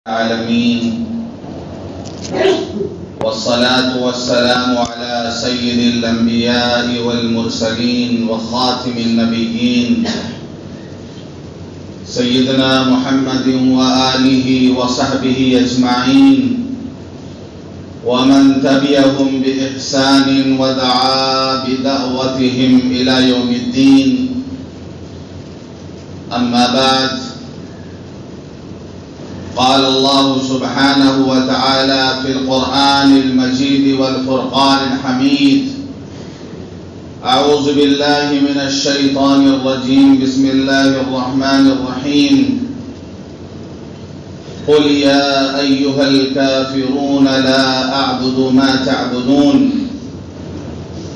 العالمين والصلاة والسلام على سيد الأنبياء والمرسلين وخاتم النبيين سيدنا محمد وآله وصحبه أجمعين ومن تبعهم بإحسان ودعا بدعوتهم إلى يوم الدين. أما بعد، قال الله سبحانه وتعالى في القرآن المجيد والفرقان الحميد: أعوذ بالله من الشيطان الرجيم، بسم الله الرحمن الرحيم. قل يا أيها الكافرون لا أعبد ما تعبدون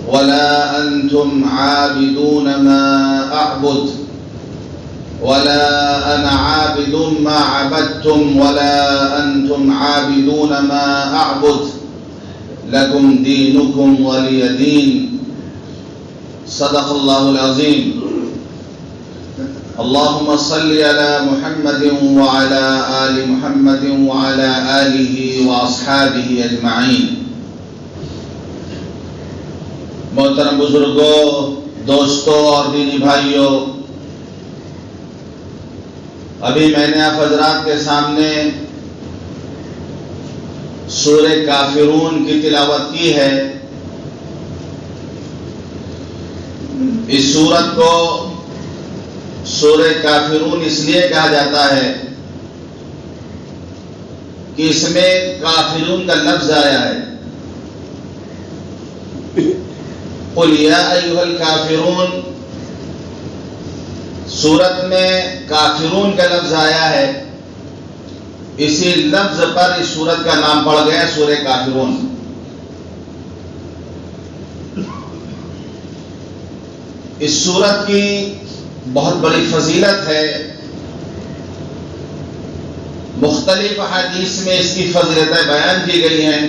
ولا أنتم عابدون ما أعبد ولا أنا عابد ما عبدتم ولا أنتم عابدون ما أعبد لكم دينكم ولي دين. صدق الله العظيم. اللهم صل على محمد وعلى آل محمد وعلى آله وأصحابه أجمعين. محترم بزرگوں، دوستوں اور دینی بھائیوں، ابھی میں نے آپ حضرات کے سامنے سورہ کافرون کی تلاوت کی ہے. اس سورت کو سورہ کافرون اس لیے کہا جاتا ہے کہ اس میں کافرون کا لفظ آیا ہے. قل یا ایھا الکافرون، سورت میں کافرون کا لفظ آیا ہے، اسی لفظ پر اس سورت کا نام پڑ گیا سورہ کافرون. اس سورت کی بہت بڑی فضیلت ہے. مختلف احادیث میں اس کی فضیلتیں بیان کی گئی ہیں.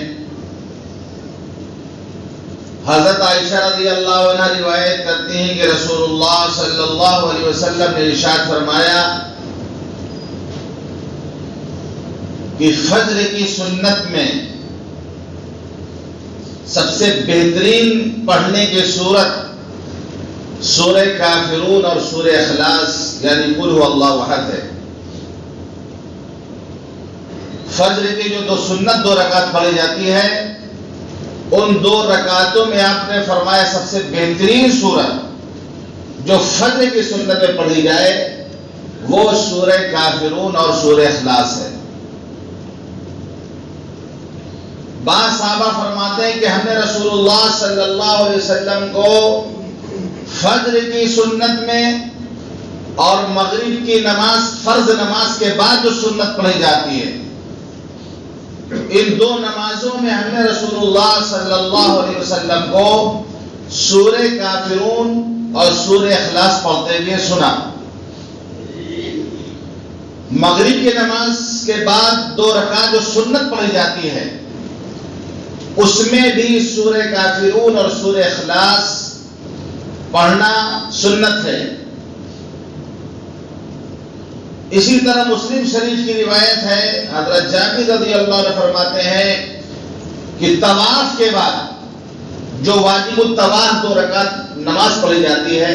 حضرت عائشہ رضی اللہ عنہ روایت کرتی ہیں کہ رسول اللہ صلی اللہ علیہ وسلم نے ارشاد فرمایا کہ فجر کی سنت میں سب سے بہترین پڑھنے کی سورت سورہ کافرون اور سورہ اخلاص یعنی قل هو اللہ احد ہے. فجر کی جو سنت 2 رکعت پڑھی جاتی ہے، ان 2 رکعتوں میں آپ نے فرمایا سب سے بہترین سورت جو فجر کی سنت میں پڑھی جائے وہ سورہ کافرون اور سورہ اخلاص ہے. بعض صحابہ فرماتے ہیں کہ ہم نے رسول اللہ صلی اللہ علیہ وسلم کو فجر کی سنت میں اور مغرب کی نماز فرض نماز کے بعد جو سنت پڑھی جاتی ہے، ان 2 نمازوں میں ہم نے رسول اللہ صلی اللہ علیہ وسلم کو سورہ کافرون اور سورہ اخلاص پڑھتے ہوئے سنا. مغرب کی نماز کے بعد 2 رکعت جو سنت پڑھی جاتی ہے اس میں بھی سورہ کافرون اور سورہ اخلاص پڑھنا سنت ہے. اسی طرح مسلم شریف کی روایت ہے، حضرت جابر رضی اللہ عنہ فرماتے ہیں کہ طواف کے بعد جو واجب الطواف 2 رکعت نماز پڑھی جاتی ہے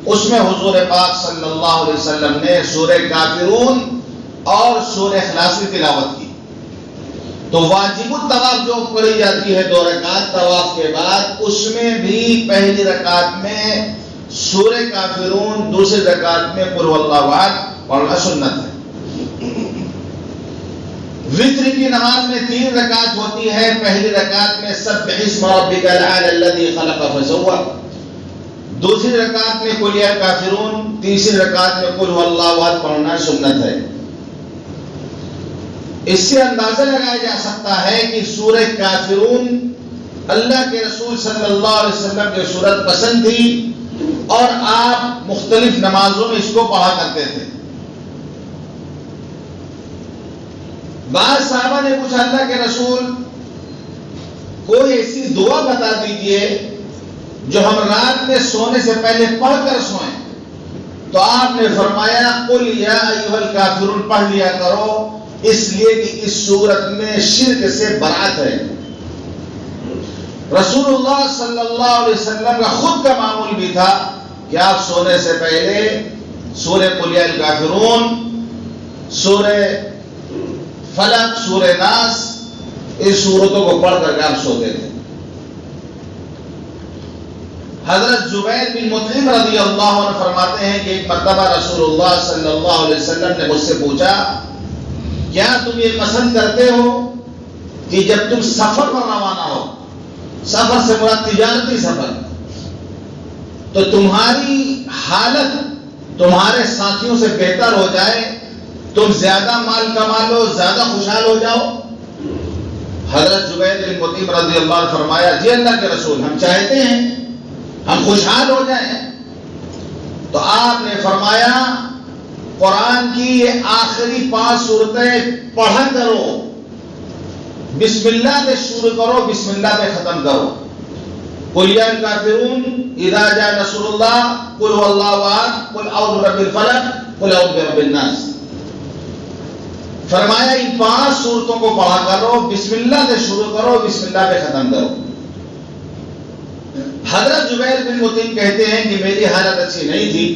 اس میں حضور پاک صلی اللہ علیہ وسلم نے سورہ کافرون اور سورہ اخلاص کی تلاوت کی. تو واجب الطواف جو پڑھی جاتی ہے 2 رکعت طواف کے بعد، اس میں بھی پہلی رکعت میں سورہ کافرون، دوسری رکعت میں قل هو اللہ احد پڑھنا سنت ہے. وتر کی نماز میں 3 رکعت ہوتی ہے. پہلی رکعت میں سبح اسم ربک الاعلی الذی خلق فسوی، دوسری رکعت میں قل یا کافرون، تیسری رکعت میں قل هو اللہ احد پڑھنا سنت ہے. اس سے اندازہ لگایا جا سکتا ہے کہ سورہ کافرون اللہ کے رسول صلی اللہ علیہ وسلم کی سورت پسند تھی اور آپ مختلف نمازوں میں اس کو پڑھا کرتے تھے. بعض صحابہ نے پوچھا اللہ کے رسول کوئی ایسی دعا بتا دیجئے جو ہم رات میں سونے سے پہلے پڑھ کر سوئیں. تو آپ نے فرمایا قل یا ایھا الکافرون پڑھ لیا کرو، اس لیے کہ اس صورت میں شرک سے برات ہے۔ رسول اللہ صلی اللہ علیہ وسلم کا خود کا معمول بھی تھا کہ آپ سونے سے پہلے سورہ قل یا الکافرون، سورہ فلق، سورہ ناس، اس سورتوں کو پڑھ کر کے آپ سوتے تھے۔ حضرت زبیر بن مطعم رضی اللہ عنہ فرماتے ہیں کہ ایک مرتبہ رسول اللہ صلی اللہ علیہ وسلم نے مجھ سے پوچھا، کیا تم یہ پسند کرتے ہو کہ جب تم سفر پر روانہ ہو، سفر سے مراد تجارتی سفر، تو تمہاری حالت تمہارے ساتھیوں سے بہتر ہو جائے، تم زیادہ مال کما لو، زیادہ خوشحال ہو جاؤ؟ حضرت زبیر بن مطعم رضی اللہ عنہ فرمایا، جی اللہ کے رسول، ہم چاہتے ہیں ہم خوشحال ہو جائیں۔ تو آپ نے فرمایا، قرآن کی یہ آخری 5 صورتیں پڑھا کرو، بسم اللہ سے شروع کرو، بسم اللہ سے ختم کرو۔ قل یا الکافرون، اذا جاء نصر اللہ، قل هو اللہ احد، قل اعوذ برب الفلق، قل اعوذ برب الناس۔ فرمایا ان 5 صورتوں کو پڑھا کرو، بسم اللہ سے شروع کرو، بسم اللہ سے ختم کرو۔ حضرت زبیر بن مطعم کہتے ہیں کہ میری حالت اچھی نہیں تھی،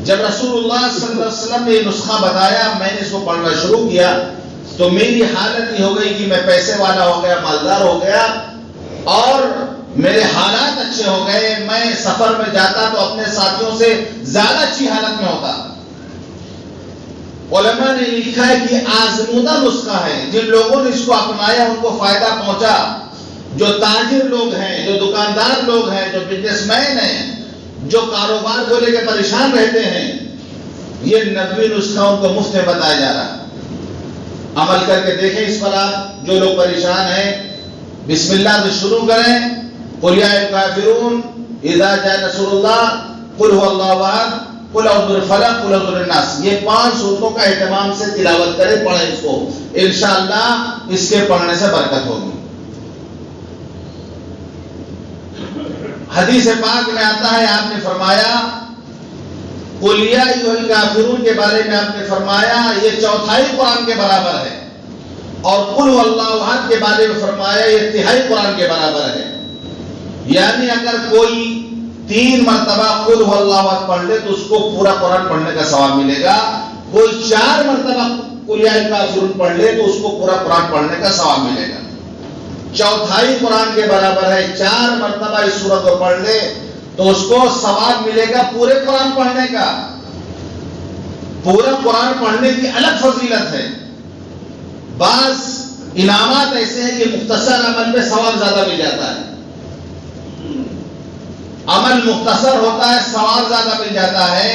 جب رسول اللہ صلی اللہ علیہ وسلم نے یہ نسخہ بتایا، میں نے اس کو پڑھنا شروع کیا تو میری حالت یہ ہو گئی کہ میں پیسے والا ہو گیا، مالدار ہو گیا، اور میرے حالات اچھے ہو گئے، میں سفر میں جاتا تو اپنے ساتھیوں سے زیادہ اچھی حالت میں ہوتا۔ علماء نے لکھا ہے کہ آزمودہ نسخہ ہے، جن لوگوں نے اس کو اپنایا ان کو فائدہ پہنچا، جو تاجر لوگ ہیں، جو دکاندار لوگ ہیں، جو بزنس مین ہیں، جو کاروبار کو لے کے پریشان رہتے ہیں، یہ نبوی نسخہ ان کو مفت میں بتایا جا رہا ہے۔ عمل کر کے دیکھیں اس پر آپ، جو لوگ پریشان ہیں، بسم اللہ سے شروع کریں، قل یا الکافرون، اذا جاء نصر اللہ، قل هو اللہ احد، قل اعوذ بالفلق، قل اعوذ بالناس۔ یہ 5 صورتوں کا اہتمام سے تلاوت کریں، پڑھیں اس کو، انشاءاللہ اس کے پڑھنے سے برکت ہوگی۔ حدیث پاک میں آتا ہے، آپ نے فرمایا قل یا ایھا الکافرون کے بارے میں آپ نے فرمایا یہ 1/4 قرآن کے برابر ہے، اور قل هو اللہ احد کے بارے میں فرمایا یہ 1/3 قرآن کے برابر ہے۔ یعنی اگر کوئی 3 مرتبہ قل هو اللہ احد پڑھ لے تو اس کو پورا قرآن پڑھنے کا ثواب ملے گا، کوئی 4 مرتبہ قل یا الکافرون پڑھ لے تو اس کو پورا قرآن پڑھنے کا ثواب ملے گا۔ 1/4 قرآن کے برابر ہے، 4 مرتبہ اس سورت کو پڑھ لے تو اس کو ثواب ملے گا پورے قرآن پڑھنے کا۔ پورا قرآن پڑھنے کی الگ فضیلت ہے۔ بعض انعامات ایسے ہیں کہ مختصر عمل میں ثواب زیادہ مل جاتا ہے، عمل مختصر ہوتا ہے، ثواب زیادہ مل جاتا ہے،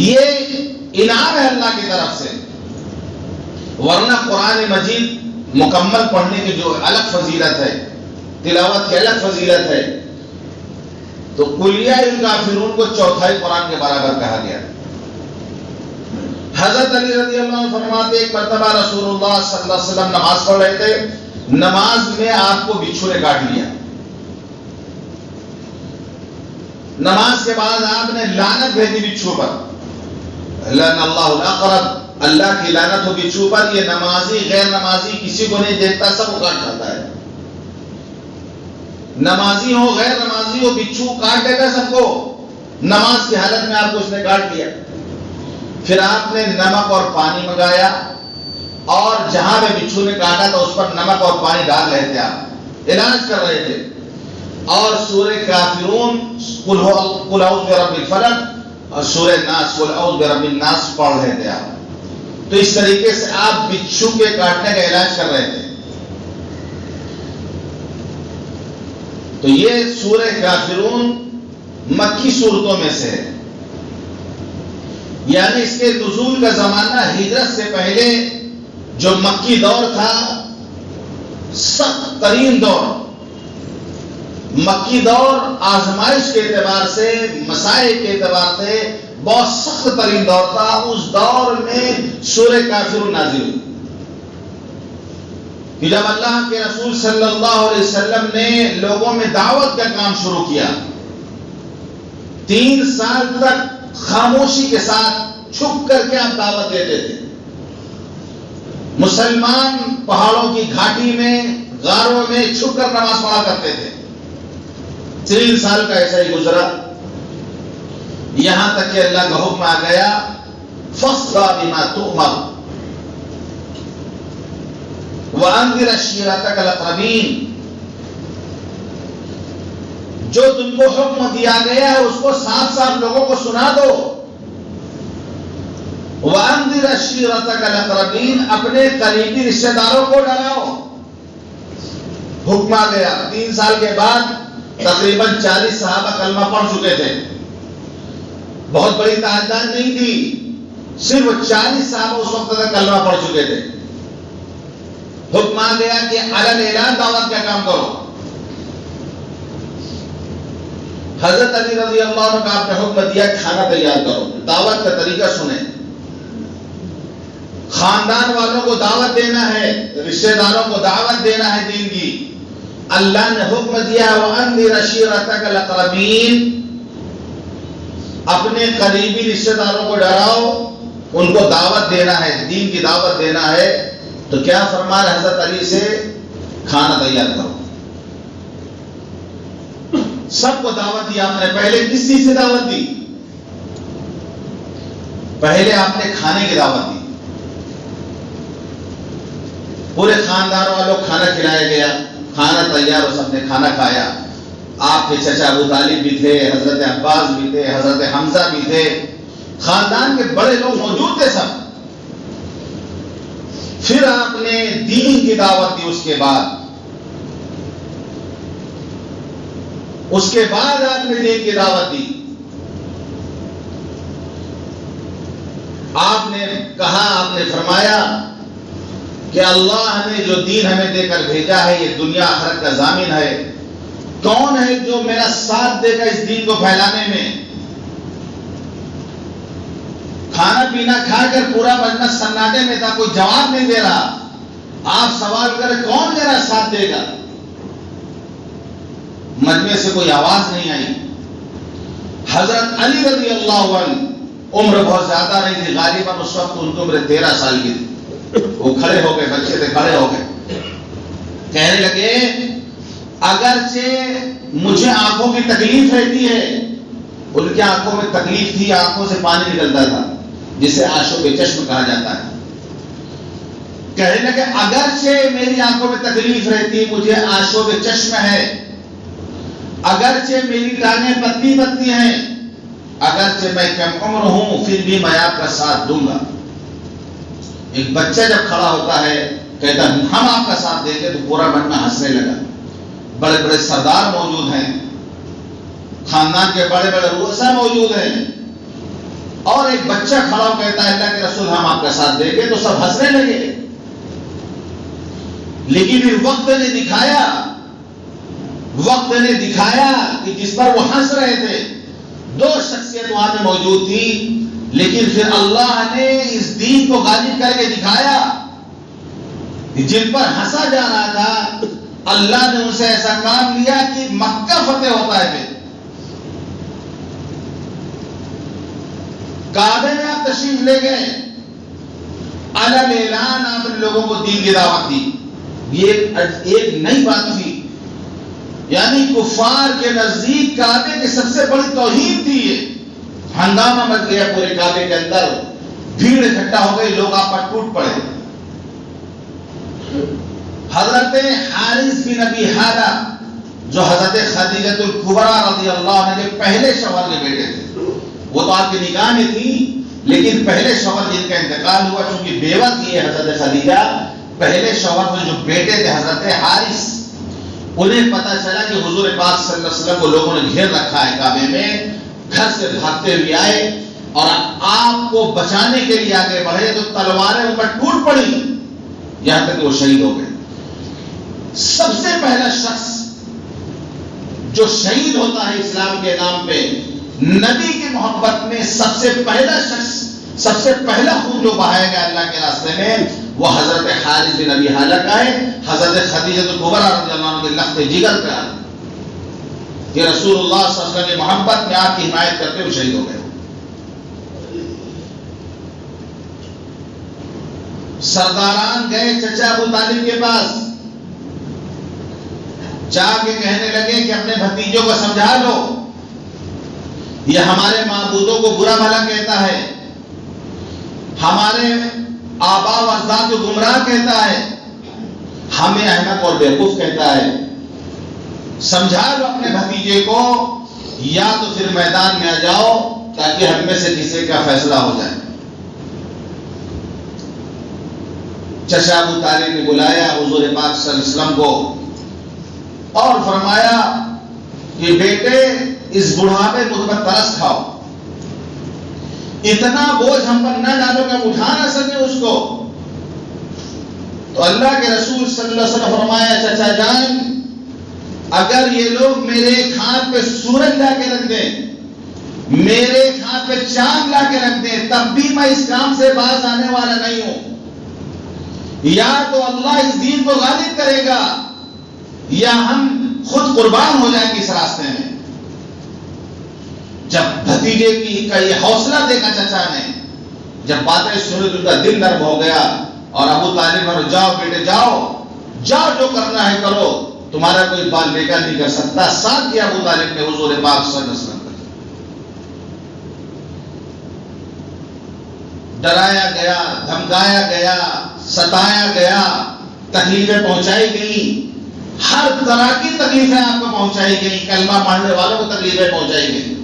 یہ انعام ہے اللہ کی طرف سے۔ ورنہ قرآن مجید مکمل پڑھنے کی جو الگ فضیلت ہے، تلاوت کی الگ فضیلت ہے، تو قل یا الکافرون کو 1/4 قرآن کے برابر کہا گیا۔ حضرت علی رضی اللہ عنہ فرماتے ایک مرتبہ رسول اللہ صلی اللہ علیہ وسلم نماز پڑھ رہے تھے، نماز میں آپ کو بچھو نے کاٹ لیا۔ نماز کے بعد آپ نے لعنت بھیجی بچھو پر، لعن اللہ الاقرب، اللہ کی لعنت ہو بچھو پر، یہ نمازی غیر نمازی کسی کو نہیں دیکھتا، سب کو کاٹ کھاتا ہے۔ نمازی ہو غیر نمازی ہو، بچھو کاٹ دیتا سب کو۔ نماز کی حالت میں آپ کو اس نے کاٹ دیا۔ پھر آپ نے نمک اور پانی منگایا، اور جہاں پہ بچھو نے کاٹا تھا اس پر نمک اور پانی ڈال رہے تھے، آپ علاج کر رہے تھے، اور سورہ کافرون، قل اعوذ برب الفلق، اور سورہ ناس، قل اعوذ برب الناس پڑھ رہے تھے آپ۔ تو اس طریقے سے آپ بچھو کے کاٹنے کا علاج کر رہے تھے۔ تو یہ سورہ کافرون مکی صورتوں میں سے ہے، یعنی اس کے نزول کا زمانہ ہجرت سے پہلے جو مکی دور تھا، سخت ترین دور، مکی دور آزمائش کے اعتبار سے، مسائل کے اعتبار سے بہت سخت ترین دور تھا۔ اس دور میں سورہ کافرون نازل ہوئی کہ جب اللہ کے رسول صلی اللہ علیہ وسلم نے لوگوں میں دعوت کا کام شروع کیا، 3 سال تک خاموشی کے ساتھ چھپ کر کے آپ دعوت دیتے تھے، مسلمان پہاڑوں کی گھاٹی میں غاروں میں چھپ کر نماز پڑھا کرتے تھے. 3 سال کا ایسا ہی گزرا، یہاں تک کہ اللہ کا حکم آ گیا فاصدع بما تؤمر وانذر عشیرتک الاقربین. جو تم کو حکم دیا گیا ہے اس کو صاف صاف لوگوں کو سنا دو. وانذر عشیرتک الاقربین، اپنے قریبی رشتہ داروں کو ڈراؤ. حکم آ گیا. 3 سال کے بعد تقریباً 40 صحابہ کلمہ پڑھ چکے تھے. بہت بڑی تعداد نہیں تھی، صرف 40 صحابہ اس وقت تک کلمہ پڑھ چکے تھے. حکم آ گیا کہ علی اعلان دعوت کا کام کرو. حضرت علی رضی اللہ عنہ کا آپ نے حکم دیا کھانا تیار کرو، دعوت کا طریقہ سنیں. خاندان والوں کو دعوت دینا ہے، رشتہ داروں کو دعوت دینا ہے دین کی. اللہ نے حکم دیا وَأَنذِرْ عَشِيرَتَكَ الْأَقْرَبِينَ، اپنے قریبی رشتہ داروں کو ڈراؤ، ان کو دعوت دینا ہے، دین کی دعوت دینا ہے. تو کیا فرما رہے حضرت علی سے؟ کھانا تیار کرو. سب کو دعوت دی آپ نے. پہلے کس چیز سے دعوت دی؟ پہلے آپ نے کھانے کی دعوت دی. پورے خاندان والوں کو کھانا کھلایا گیا، کھانا تیار ہو، سب نے کھانا کھایا. آپ کے چچا ابو طالب بھی تھے، حضرت عباس بھی تھے، حضرت حمزہ بھی تھے، خاندان کے بڑے لوگ موجود تھے سب. پھر آپ نے دین کی دعوت دی. اس کے بعد آپ نے دین کی دعوت دی. آپ نے کہا، آپ نے فرمایا کہ اللہ نے جو دین ہمیں دے کر بھیجا ہے یہ دنیا آخرت کا ضامن ہے. کون ہے جو میرا ساتھ دے گا اس دین کو پھیلانے میں؟ کھانا پینا کھا کر پورا مجلس سناٹے میں تھا، کوئی جواب نہیں دے رہا. آپ سوال کریں کون میرا ساتھ دے گا؟ مجمع سے کوئی آواز نہیں آئی. حضرت علی رضی اللہ عنہ، عمر بہت زیادہ نہیں تھی، غالباً اس وقت ان کی عمر 13 سال کی تھی. وہ کھڑے ہو گئے، بچے تھے، کھڑے ہو گئے، کہنے لگے اگرچہ مجھے آنکھوں کی تکلیف رہتی ہے، ان کی آنکھوں میں تکلیف تھی، آنکھوں سے پانی نکلتا تھا جسے آشوب چشم کہا جاتا ہے. کہنے لگے اگرچہ میری آنکھوں میں تکلیف رہتی، مجھے آشوب چشم ہے، اگرچہ میری ٹانگیں پتلی پتلی ہیں، اگرچہ میں کم عمر ہوں، پھر بھی میں آپ کا ساتھ دوں گا. ایک بچہ جب کھڑا ہوتا ہے کہتا ہے ہم آپ کا ساتھ دیں گے، تو پورا مجمع ہنسنے لگا. بڑے بڑے سردار موجود ہیں، خاندان کے بڑے بڑے رؤساء موجود ہیں، اور ایک بچہ کھڑا ہو کہتا ہے اللہ کے رسول ہم آپ کا ساتھ دیں گے، تو سب ہنسنے لگے. لیکن پھر وقت نے دکھایا کہ جس پر وہ ہنس رہے تھے، 2 شخصیت وہاں میں موجود تھی، لیکن پھر اللہ نے اس دین کو غالب کر کے دکھایا. جن پر ہنسا جا رہا تھا اللہ نے ان سے ایسا کام لیا کہ مکہ فتح ہوتا ہے. پھر کعبے میں آپ تشریف لے گئے، علل اعلان آپ نے لوگوں کو دین کی دعوت دی. یہ ایک نئی بات تھی، یعنی کفار کے نزدیک کعبے کی سب سے بڑی توہین تھی. یہ ہنگامہ مچ گیا پورے کعبے کے اندر، بھیڑ اکٹھا ہو گئی، لوگ آپ پر ٹوٹ پڑے. حضرت حارث بن ابی حالہ جو حضرت خدیجہ الکبریٰ رضی اللہ عنہ کے پہلے شوہر کے بیٹے تھے، وہ تو آپ کی نکاح میں تھی، لیکن پہلے شوہر جن کا انتقال ہوا، چونکہ بیوہ تھی حضرت خدیجہ، پہلے شوہر میں جو بیٹے تھے حضرت حارث، انہیں پتا چلا کہ حضور پاک صلی اللہ علیہ وسلم کو لوگوں نے گھیر رکھا ہے کعبے میں. گھر سے بھاگتے ہوئے آئے اور آپ کو بچانے کے لیے آگے بڑھے تو تلواریں ان پر ٹوٹ پڑی، یہاں تک کہ وہ شہید ہو گئے. سب سے پہلا شخص جو شہید ہوتا ہے اسلام کے نام پہ، نبی کی محبت میں سب سے پہلا شخص، سب سے پہلا خون جو بہایا گیا اللہ کے راستے میں، وہ حضرت حارث بن ابی حالہ کا ہے. حضرت خدیجہ الکبریٰ رضی اللہ عنہ کے لخت جگر کا ہے کہ رسول اللہ صلی اللہ علیہ وسلم کی محبت میں آپ کی حمایت کرتے ہوئے شہید ہو گئے. سرداران گئے چچا ابو طالب کے پاس، جا کے کہنے لگے کہ اپنے بھتیجوں کو سمجھا لو، یہ ہمارے معبودوں کو برا بھلا کہتا ہے، ہمارے آبا و اجداد کو گمراہ کہتا ہے، ہمیں احمق اور بیوقوف کہتا ہے، سمجھا لو اپنے بھتیجے کو، یا تو پھر میدان میں آ جاؤ تاکہ ہم میں سے کسی کا فیصلہ ہو جائے۔ چچا ابو طالب نے بلایا حضور پاک صلی اللہ علیہ وسلم کو اور فرمایا کہ بیٹے اس بڑھاپے مجھ پر ترس کھاؤ، اتنا بوجھ ہم پر نہ ڈالو کہ ہم اٹھا نہ سکے اس کو۔ تو اللہ کے رسول صلی اللہ علیہ وسلم فرمایا چچا جان اگر یہ لوگ میرے ایک ہاتھ پہ سورج لا کے رکھ دیں، میرے ایک ہاتھ پہ چاند لا کے رکھ دیں، تب بھی میں اس کام سے باز آنے والا نہیں ہوں۔ یا تو اللہ اس دین کو غالب کرے گا یا ہم خود قربان ہو جائیں گے اس راستے میں۔ جب بھتیجے کی کا یہ حوصلہ دیکھا چچا نے، جب باتیں سنی تو ان کا دل نرم ہو گیا، اور ابو طالب نے جاؤ بیٹے جاؤ، جاؤ جو کرنا ہے کرو، تمہارا کوئی بال بیکار نہیں کر سکتا۔ ساتھ دیا ابو طالب نے حضور پاک صلی اللہ علیہ وسلم۔ ڈرایا گیا، دھمکایا گیا، ستایا گیا، تکلیفیں پہنچائی گئی، ہر طرح کی تکلیفیں آپ کو پہنچائی گئی، کلمہ پڑھنے والوں کو تکلیفیں پہنچائی گئی،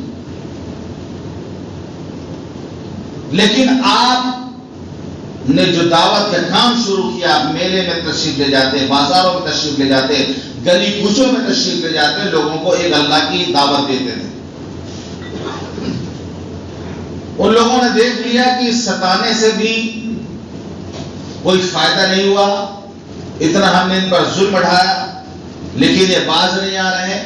لیکن آپ نے جو دعوت کا کام شروع کیا، آپ میلے میں تشریف لے جاتے، بازاروں میں تشریف لے جاتے، گلی کوچوں میں تشریف لے جاتے، لوگوں کو ایک اللہ کی دعوت دیتے تھے۔ ان لوگوں نے دیکھ لیا کہ ستانے سے بھی کوئی فائدہ نہیں ہوا، اتنا ہم نے ان پر ظلم اٹھایا لیکن یہ باز نہیں آ رہے،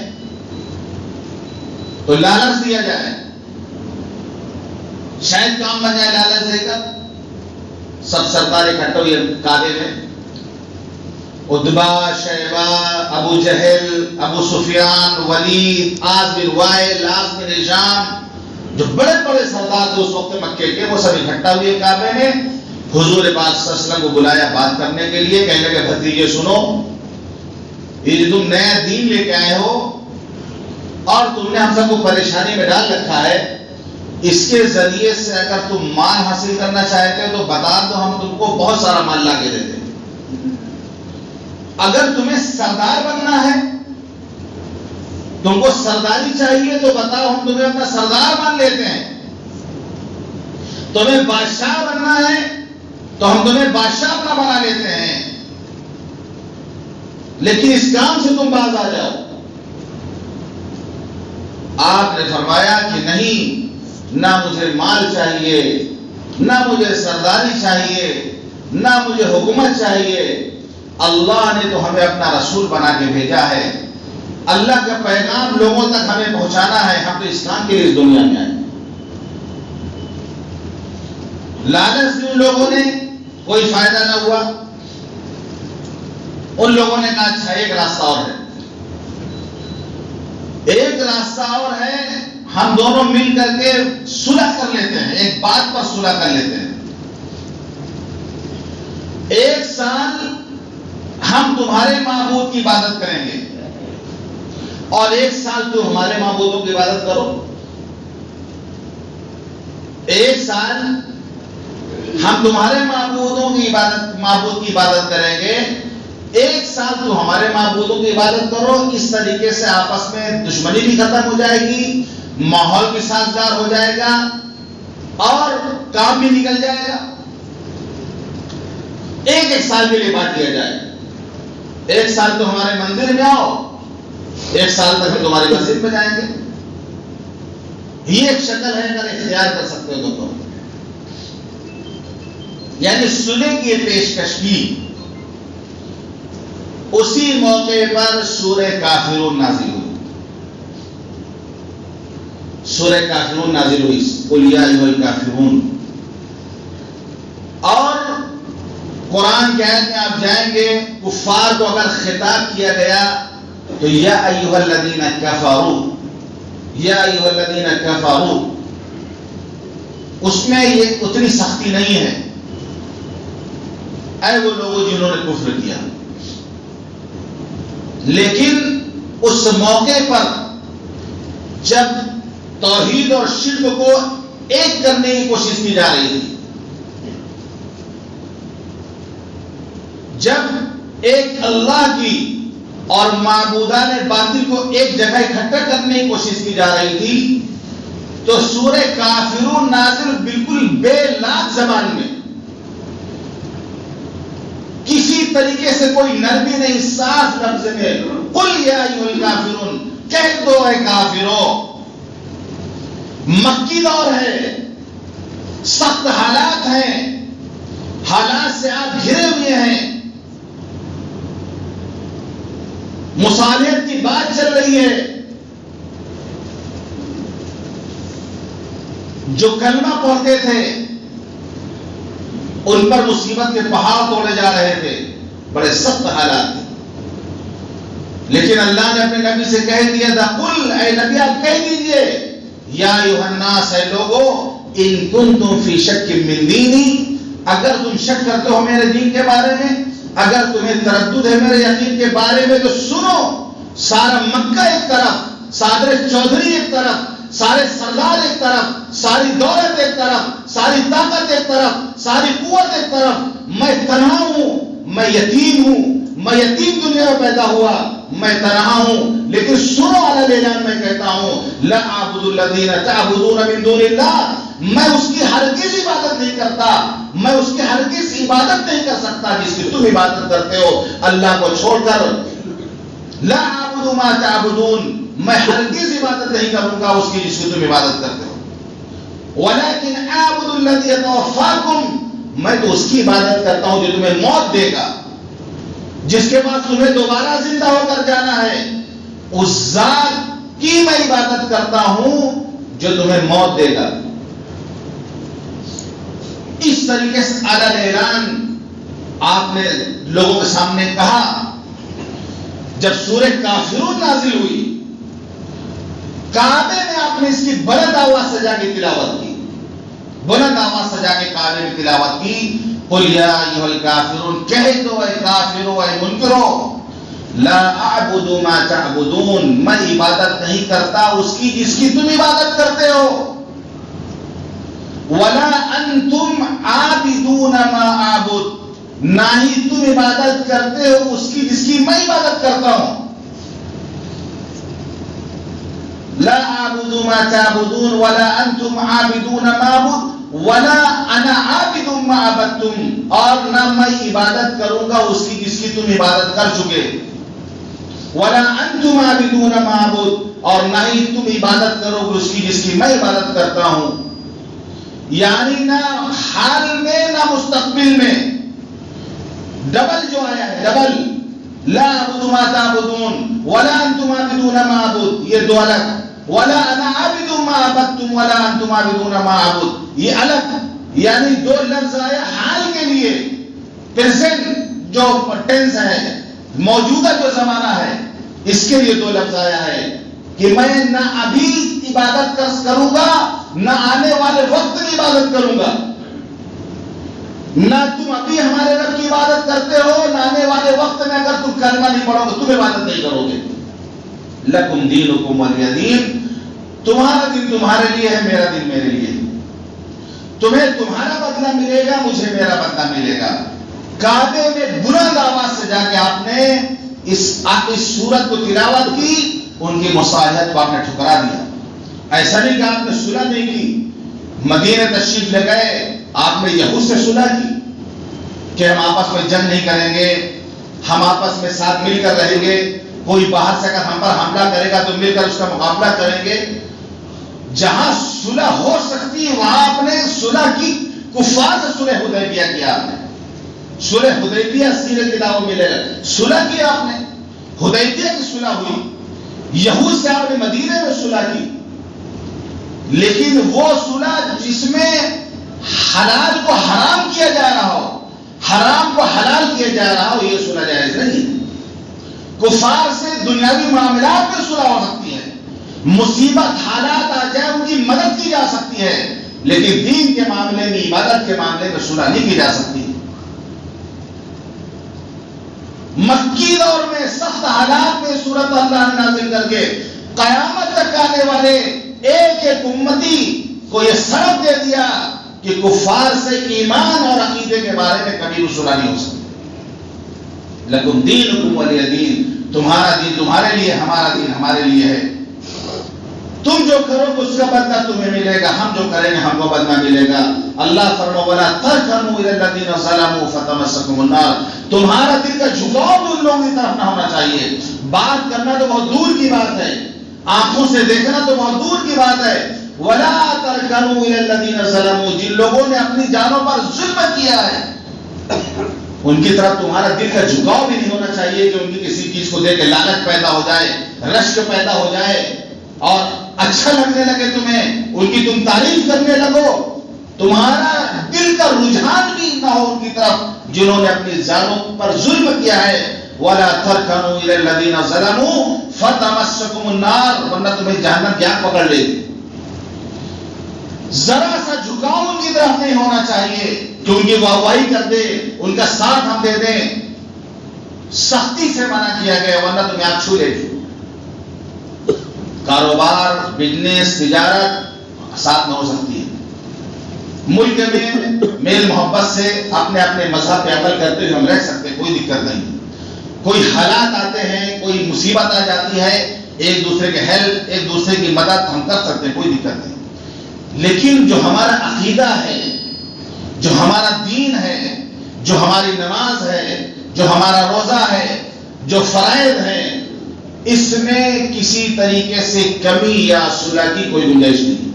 تو لالچ دیا جائے، شاید کام بن جائے لالچ دے کر۔ سب سردار اکٹھے ہوئے کعبے میں، عتبہ، شیبہ، ابو جہل، ابو سفیان، ولید، عاص بن وائل، عاص بن ہشام، جو بڑے بڑے سردار تھے اس وقت مکے کے، وہ سب اکٹھا ہوئے کعبے میں۔ حضور پاک صلی اللہ علیہ وسلم کو بلایا بات کرنے کے لیے، کہنے لگے بھتیجے سنو، یہ جو تم نیا دین لے کے آئے ہو اور تم نے ہم سب کو پریشانی میں ڈال رکھا ہے، اس کے ذریعے سے اگر تم مال حاصل کرنا چاہتے ہو تو بتا دو، ہم تم کو بہت سارا مال لا کے دیتے ہیں۔ اگر تمہیں سردار بننا ہے، تم کو سرداری چاہیے تو بتاؤ، ہم تمہیں اپنا سردار مان لیتے ہیں۔ تمہیں بادشاہ بننا ہے تو ہم تمہیں بادشاہ اپنا بنا لیتے ہیں، لیکن اس کام سے تم باز آ جاؤ۔ آپ نے فرمایا کہ نہیں، نہ مجھے مال چاہیے، نہ مجھے سرداری چاہیے، نہ مجھے حکومت چاہیے، اللہ نے تو ہمیں اپنا رسول بنا کے بھیجا ہے، اللہ کا پیغام لوگوں تک ہمیں پہنچانا ہے، ہم تو اس کام کے لیے اس دنیا میں آئے۔ لالچ سے ان لوگوں نے کوئی فائدہ نہ ہوا، ان لوگوں نے کہا اچھا ایک راستہ اور ہے، ایک راستہ اور ہے، ہم دونوں مل کر کے صلح کر لیتے ہیں، ایک بات پر صلح کر لیتے ہیں، ایک سال ہم تمہارے معبود کی عبادت کریں گے اور ایک سال تم ہمارے معبودوں کی عبادت کرو۔ ایک سال ہم تمہارے معبود کی عبادت کریں گے، ایک سال تم ہمارے معبودوں کی عبادت کرو۔ اس طریقے سے آپس میں دشمنی بھی ختم ہو جائے گی، ماحول بھی سازگار ہو جائے گا اور کام بھی نکل جائے گا۔ ایک سال کے لیے بانٹ دیا جائے، ایک سال تو ہمارے مندر میں آؤ، ایک سال تک ہم تمہاری مسجد میں جائیں گے۔ یہ ایک شکل ہے، اگر اختیار کر سکتے ہو تو یعنی صلح کی پیشکش کی۔ اسی موقع پر سورہ کافرون نازل ہوئی، سورہ کافرون نازل ہوئی، قل یا ایھا الکافرون۔ اور قرآن کی آیت میں آپ جائیں گے، کفار کو اگر خطاب کیا گیا تو یا ایھا الذین کفروا، یا ایھا الذین کفروا، اس میں یہ اتنی سختی نہیں ہے، اے وہ لوگوں جنہوں نے کفر کیا. لیکن اس موقع پر جب توحید اور شرک کو ایک کرنے کی کوشش کی جا رہی تھی، جب ایک اللہ کی اور معبودان باطل کو ایک جگہ اکٹھا کرنے کی کوشش کی جا رہی تھی، تو سورہ کافرون نازل بالکل بے لاگ زبان میں، کسی طریقے سے کوئی نرمی نہیں، صاف لفظ میں قل یا ایھا الکافرون، کہہ دو اے کافروں. مکی دور ہے، سخت حالات ہیں، حالات سے آپ گھرے ہوئے ہیں، مصالحت کی بات چل رہی ہے. جو کلمہ پڑھتے تھے ان پر مصیبت کے پہاڑ توڑے جا رہے تھے، بڑے سخت حالات تھے. لیکن اللہ نے اپنے نبی سے کہہ دیا تھا، قل اے نبی آپ کہہ دیجئے، یا ایھا الناس اے لوگو، ان کنتم فی شک من دینی، اگر تم شک کرتے ہو میرے دین کے بارے میں، اگر تمہیں تردد ہے میرے یقین کے بارے میں، تو سنو. سارا مکہ ایک طرف، سارے چودھری ایک طرف، سارے سردار ایک طرف، ساری دولت ایک طرف، ساری طاقت ایک طرف، ساری قوت ایک طرف، میں تنہا ہوں، میں یتیم ہوں، میں یتیم دنیا میں پیدا ہوا، میں تنہا ہوں. لیکن سنو علی اعلان میں کہتا ہوں، لا اعبد الذین تعبدون من دون اللہ، میں اس کی ہرگز عبادت نہیں کرتا، میں اس کی ہرگز عبادت نہیں کر سکتا جس کی تم عبادت کرتے ہو اللہ کو چھوڑ کر. لا اعبد ما تعبدون، میں ہرگز عبادت نہیں کروں گا اس کی جس کی تم عبادت کرتے ہو. ولکن اعبد الذی یتوفاکم، میں تو اس کی عبادت کرتا ہوں جو تمہیں موت دے گا، جس کے بعد تمہیں دوبارہ زندہ ہو کر جانا ہے. اس ذات کی میں عبادت کرتا ہوں جو تمہیں موت دے گا. اس طریقے سے اعلی اعلان آپ نے لوگوں کے سامنے کہا. جب سورہ کافرون نازل ہوئی، کعبے میں آپ نے اس کی بلند آواز سے جا کے تلاوت کی، بلند آواز سے جا کے کعبے میں تلاوت کی. قل یا ایھا الکافرون، کہہ دو اے کافرو، اے منکرو، لا اعبد ما تعبدون، میں عبادت نہیں کرتا اس کی جس کی تم عبادت کرتے ہو. ولا انتم عابدون ما اعبد، نہ ہی تم عبادت کرتے ہو اس کی جس کی میں عبادت کرتا ہوں. لا اعبد ما تعبدون ولا انتم عابدون ما اعبد ولا انا عابد ما عبدتم، اور نہ میں عبادت کروں گا اس کی جس کی تم عبادت کر چکے. ولا انتم عابدون ما اعبد، اور نہ ہی تم عبادت کرو گے اس کی جس کی میں عبادت کرتا ہوں. یعنی نہ حال میں نہ مستقبل میں، ڈبل جو آیا ہے، ڈبل. لا اعبد ما تعبدون ولا انتم عابدون ما اعبد، یہ دو الگ. ولا انا عابد ما عبدتم ولا انتم عابدون ما اعبد، یہ الگ. یعنی دو لفظ آیا حال کے لیے، پریزنٹ جو ٹینس ہے، موجودہ جو زمانہ ہے، اس کے لیے دو لفظ آیا ہے کہ میں نہ ابھی عبادت کروں گا، نہ آنے والے وقت میں عبادت کروں گا. نہ تم ابھی ہمارے رب کی عبادت کرتے ہو، نہ آنے والے وقت میں اگر تم کلمہ نہیں پڑھو گے تم عبادت نہیں کرو گے. لکم دینکم ولی دین، تمہارا دن تمہارے لیے ہے، میرا دن میرے لیے. تمہیں تمہارا بدلہ ملے گا، مجھے میرا بدلہ ملے گا. کعبے میں بلند آواز سے جا کے آپ نے اس سورت کو تلاوت کی، ان کی مصالحت کو آپ نے ٹھکرا دیا. ایسا نہیں کہ آپ نے صلح نہیں کی، مدینہ تشریف لے گئے، آپ نے یہود سے صلح کی کہ ہم آپس میں جنگ نہیں کریں گے، ہم آپس میں ساتھ مل کر رہیں گے، کوئی باہر سے اگر ہم پر حملہ کرے گا تو مل کر اس کا مقابلہ کریں گے. جہاں صلح ہو سکتی ہے وہاں آپ نے صلح کی. کفار سے صلح حدیبیہ کیا آپ نے، صلح حدیبیہ سیرت کتابوں میں صلح کی آپ نے، حدیبیہ کی صلح ہوئی. یہود سے آپ نے مدینے میں صلح کی، لیکن وہ صلح جس میں حلال کو حرام کیا جا رہا ہو، حرام کو حلال کیا جا رہا ہو، یہ صلح جائز نہیں. کفار سے دنیاوی معاملات میں صلح ہو سکتی ہے، مصیبت حالات آ جائے ان کی مدد کی جا سکتی ہے، لیکن دین کے معاملے میں، عبادت کے معاملے میں صلح نہیں کی جا سکتی. مکی دور میں سخت حالات میں صورت اللہ نے نازل کر کے قیامت تک آنے والے ایک ایک امتی کو یہ سبق دے دیا کہ کفار سے ایمان اور عقیدے کے بارے میں کبھی رسوا نہیں ہو سکتا۔ لکم دینکم ولی دین، تمہارا دین تمہارے لیے، ہمارا دین ہمارے لیے ہے۔ تم جو کرو گے اس کا بدلہ تمہیں ملے گا، ہم جو کریں گے ہم کو بدلہ ملے گا۔ اللہ فرمایا ولا ترکنوا الی الذین ظلموا فتمسکم النار، تمہارا دل کا جھکاؤ ان لوگوں کی طرف نہ ہونا چاہیے۔ بات کرنا تو بہت دور کی بات ہے، آنکھوں سے دیکھنا تو بہت دور کی بات ہے۔ ولا ترکنوا الی الذین ظلموا، جن لوگوں نے اپنی جانوں پر ظلم کیا ہے ان کی طرف تمہارا دل کا جھکاؤ بھی نہیں ہونا چاہیے کہ ان کی کسی چیز کو دیکھ کے لعنت پیدا ہو جائے، رشک پیدا ہو جائے اور اچھا لگنے لگے تمہیں، ان کی تم تعریف کرنے لگو، تمہارا دل کا رجحان بھی نہ ہو ان کی طرف جنہوں نے اپنی جانوں پر ظلم کیا ہے۔ ولا ترکنوا الی الذین ظلموا فتمسکم النار، ورنہ تمہیں جہنم کی آگ پکڑ لے گی۔ ذرا سا جھکاؤ ان کی طرف نہیں ہونا چاہیے کہ ان کی واہواہی کر دے، ان کا ساتھ ہم دے دیں۔ سختی سے منع کیا گیا ورنہ تمہیں آگ چھو لے گی۔ کاروبار، بزنس، تجارت ساتھ نہ ہو سکتی ہے۔ ملک میں میل محبت سے اپنے اپنے مذہب پہ عمل کرتے ہوئے ہم رہ سکتے ہیں، کوئی دقت نہیں۔ کوئی حالات آتے ہیں، کوئی مصیبت آ جاتی ہے، ایک دوسرے کے ہیلپ، ایک دوسرے کی مدد ہم کر سکتے ہیں، کوئی دقت نہیں۔ لیکن جو ہمارا عقیدہ ہے، جو ہمارا دین ہے، جو ہماری نماز ہے، جو ہمارا روزہ ہے، جو فرائض ہیں، اس میں کسی طریقے سے کمی یا صلح کی کوئی گنجائش نہیں۔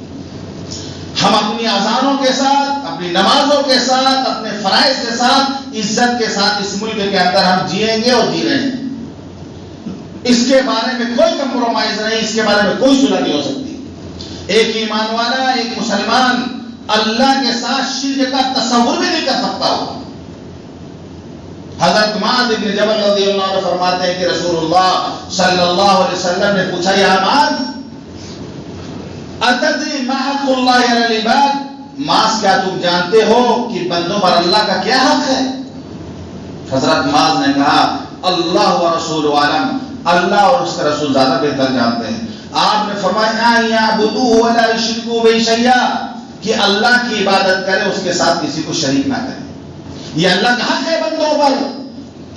ہم اپنی اذانوں کے ساتھ، اپنی نمازوں کے ساتھ، اپنے فرائض کے ساتھ، عزت کے ساتھ اس ملک کے اندر ہم جیئیں گے اور جی رہے ہیں۔ اس کے بارے میں کوئی کمپرومائز نہیں، اس کے بارے میں کوئی صلح نہیں ہو سکتی۔ ایک ایمان والا، ایک مسلمان اللہ کے ساتھ شرک کا تصور بھی نہیں کر سکتا ہو۔ حضرت معاذ بن جبل رضی اللہ عنہ فرماتے ہیں کہ رسول اللہ صلی اللہ علیہ وسلم نے پوچھا یا معاذ اتدری ما حق اللہ علی العباد، معاذ کیا تم جانتے ہو کہ بندوں پر اللہ کا کیا حق ہے؟ حضرت معاذ نے کہا اللہ و رسول عالم، اللہ اور اس کا رسول زیادہ بہتر جانتے ہیں۔ آپ نے فرمایا یعبدوہ ولا یشرکوا بہ شیئا، کہ اللہ کی عبادت کرے اس کے ساتھ کسی کو شریک نہ کرے۔ یہ اللہ کا حق ہے بندوں پر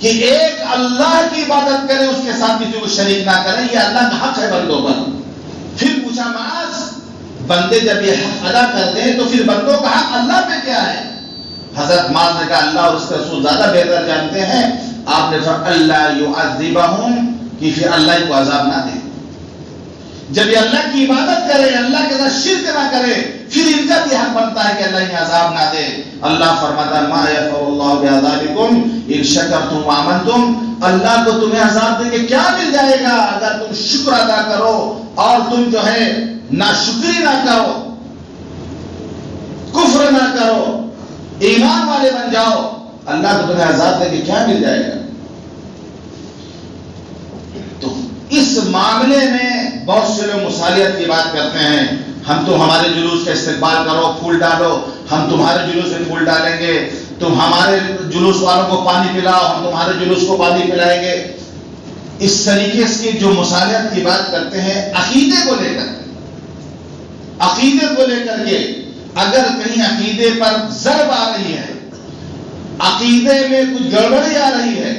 کہ ایک اللہ کی عبادت کرے اس کے ساتھ کسی کو شریک نہ کرے، یہ اللہ کا حق ہے بندوں پر۔ پھر پوچھا معاذ بندے جب یہ حق ادا کرتے ہیں تو پھر بندوں کا حق اللہ پہ کیا ہے؟ حضرت معاذ نے کہا اللہ اور اس کا رسول زیادہ بہتر جانتے ہیں۔ آپ نے فرمایا اللہ یعذبہم، کہ پھر اللہ کو عذاب نہ دے۔ جب یہ اللہ کی عبادت کرے، اللہ کے ساتھ شرک نہ کرے، پھر ان کا بھی حق بنتا ہے کہ اللہ انہیں عذاب نہ دے۔ اللہ فرماتا ما یفعل اللہ بعذابکم ان شکرتم وآمنتم، اللہ کو تمہیں عذاب دے کے کیا مل جائے گا اگر تم شکر ادا کرو اور تم جو ہے ناشکری نہ کرو، کفر نہ کرو، ایمان والے بن جاؤ، اللہ کو تمہیں عذاب دے کے کیا مل جائے گا؟ تو اس معاملے میں بہت سے لوگ مصالحت کی بات کرتے ہیں، ہم تو ہمارے جلوس کا استقبال کرو، پھول ڈالو، ہم تمہارے جلوس میں پھول ڈالیں گے، تم ہمارے جلوس والوں کو پانی پلاؤ، ہم تمہارے جلوس کو پانی پلائیں گے۔ اس طریقے سے جو مصالحت کی بات کرتے ہیں عقیدے کو لے کر، عقیدے کو لے کر کے اگر کہیں عقیدے پر ضرب آ رہی ہے، عقیدے میں کچھ گڑبڑی آ رہی ہے،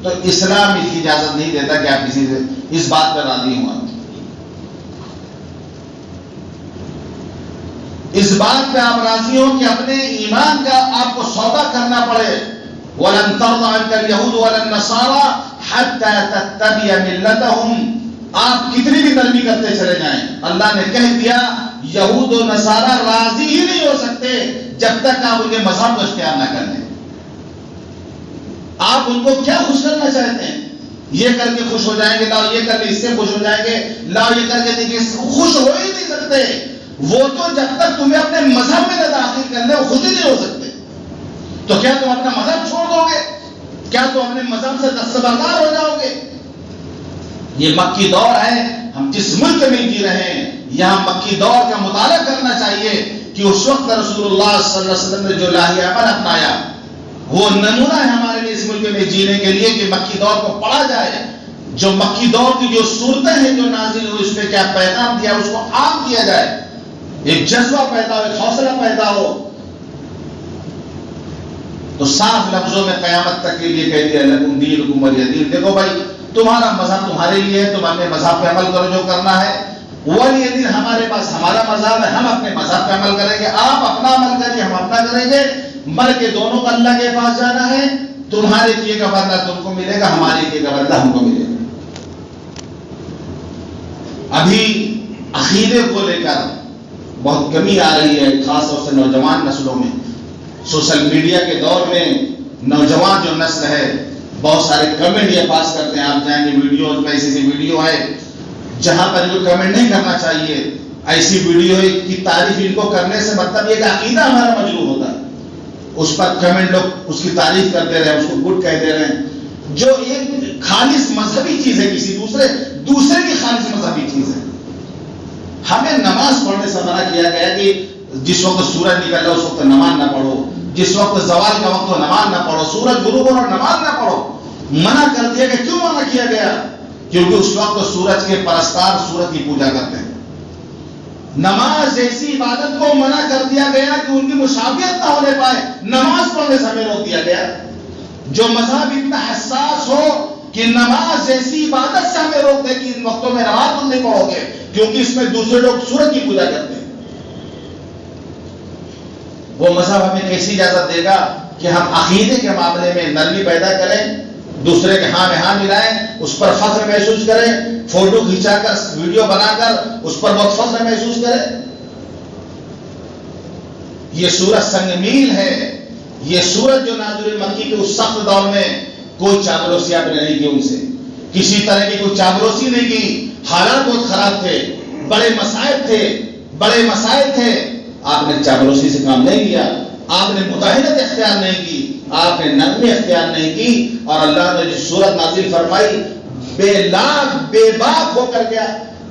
تو اسلام اس کی اجازت نہیں دیتا کہ آپ کسی سے اس بات پر راضی ہوں۔ اس بات پہ آپ راضی ہو کہ اپنے ایمان کا آپ کو سودا کرنا پڑے۔ وَلَن تَرْضَ عَنْكَ الْيَهُودُ وَلَا النَّصَارَىٰ حَتَّىٰ تَتَّبِعَ مِلَّتَهُمْ، آپ کتنی بھی تربیت کرتے چلے جائیں، اللہ نے کہہ دیا یہود و نصارہ راضی ہی نہیں ہو سکتے جب تک آپ ان کے مذہب کو اختیار نہ کر لیں۔ آپ ان کو کیا خوش کرنا چاہتے ہیں؟ یہ کر کے خوش ہو جائیں گے، لاؤ یہ کر کے اس سے خوش ہو جائیں گے، لاؤ یہ کر کے دیکھیں، خوش ہو ہی نہیں سکتے۔ وہ تو جب تک تمہیں اپنے مذہب میں نہ داخل کر لیں وہ خوش ہی نہیں ہو سکتے۔ تو کیا تم اپنا مذہب چھوڑ دو گے؟ کیا تم اپنے مذہب سے دستبردار ہو جاؤ گے؟ یہ مکی دور ہے، ہم جس ملک میں جی رہے ہیں یہاں مکی دور کا مطالعہ کرنا چاہیے کہ اس وقت رسول اللہ صلی اللہ علیہ وسلم نے جو لاہ عمل اپنایا وہ نمونہ ہے ہمارے لیے اس ملک ملک میں جینے کے لیے کہ مکی دور کو پڑھا جائے، جو مکی دور کی جو صورتیں ہیں جو نازل ہوئی اس پہ کیا پیغام دیا اس کو عام کیا جائے، ایک جذبہ پیدا ہو، ایک حوصلہ پیدا ہو، تو صاف لفظوں میں قیامت تک کے لیے کہہ دیا لکم دینکم ولی دین، دیکھو بھائی تمہارا مذہب تمہارے لیے ہے، تم اپنے مذہب پہ عمل کرو جو کرنا ہے، ولی دین ہمارے پاس ہمارا مذہب ہے، ہم اپنے مذہب پہ عمل کریں گے، آپ اپنا عمل کریے ہم اپنا کریں گے، مر کے دونوں کو اللہ کے پاس جانا ہے، تمہارے کیے کا بدلہ تم کو ملے گا، ہمارے کیے کا بدلہ ہم کو ملے گا۔ ابھی عقیدے کو لے کر بہت کمی آ رہی ہے، خاص طور سے نوجوان نسلوں میں، سوشل میڈیا کے دور میں نوجوان جو نسل ہے بہت سارے کمنٹ یہ پاس کرتے ہیں، آپ جائیں گے ویڈیوز میں ایسی ویڈیو ہے جہاں پر جو کمنٹ نہیں کرنا چاہیے، ایسی ویڈیو کی تعریف ان کو کرنے سے مطلب یہ کہ عقیدہ ہمارا مجروح ہوتا ہے، اس پر کمنٹ لوگ اس کی تعریف کر دے رہے ہیں، اس کو گڈ کہہ دے رہے ہیں، جو ایک خالص مذہبی چیز ہے، کسی دوسرے کی خالص مذہبی چیز ہے۔ ہمیں نماز پڑھنے سے منع کیا گیا کہ جس وقت سورج نکل رہا اس وقت نماز نہ پڑھو، جس وقت زوال کا وقت ہو نماز نہ پڑھو، سورج غروب ہو نماز نہ پڑھو، منع کر دیا کہ کیوں منع کیا گیا؟ کیونکہ اس وقت سورج کے پرستار سورج کی پوجا کرتے ہیں۔ نماز جیسی عبادت کو منع کر دیا گیا کہ ان کی مشابہت نہ ہونے پائے، نماز پڑھنے سے ہمیں روک دیا گیا۔ جو مذہب اتنا حساس ہو کہ نماز جیسی عبادت سے ہمیں روک دے کہ ان وقتوں میں نماز تم نہیں پڑھو گے کیونکہ اس میں دوسرے لوگ سورج کی پوجا کرتے ہیں، وہ مذہب ہمیں کیسی اجازت دے گا کہ ہم عقیدے کے معاملے میں نرمی پیدا کریں، دوسرے کے ہاں میں ہاں ملائیں، اس پر فخر محسوس کریں، فوٹو کھینچا کر ویڈیو بنا کر اس پر بہت فخر محسوس کریں؟ یہ سورج سنگ میل ہے، یہ سورج جو نازل مکی کے اس سخت دور میں کوئی چاپلوسی آپ نے نہیں کی، ان سے کسی طرح کی کوئی چاپلوسی نہیں کی، حالات بہت خراب تھے، بڑے مسائل تھے، آپ نے چاپلوسی سے کام نہیں لیا، آپ نے مداہنت اختیار نہیں کی، آپ نے نرمی اختیار نہیں کی، اور اللہ نے جو سورت نازل فرمائی بے باک ہو کر گیا،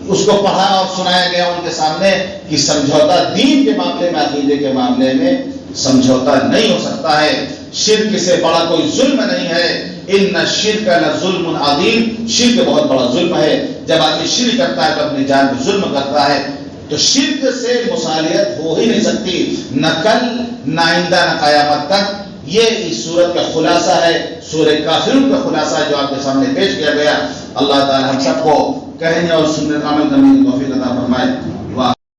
اس کو پڑھا اور سنایا گیا ان کے سامنے کہ سمجھوتا دین کے معاملے میں، عقیدے کے معاملے میں سمجھوتا نہیں ہو سکتا ہے، شرک سے بڑا کوئی ظلم نہیں ہے، ان الشرک لظلم عظیم، شرک بہت بڑا ظلم ہے، جب آدمی شرک کرتا ہے تو اپنی جان پہ ظلم کرتا ہے، تو شرک سے مصالحت ہو ہی نہیں سکتی، نہ کل نہ آئندہ نہ قیامت تک۔ یہ اس سورت کا خلاصہ ہے، سورہ کافرون کا خلاصہ ہے جو آپ کے سامنے پیش کیا گیا۔ اللہ تعالی ہم سب کو کہنے اور سننے کا عمل کرنے کی توفیق عطا فرمائے۔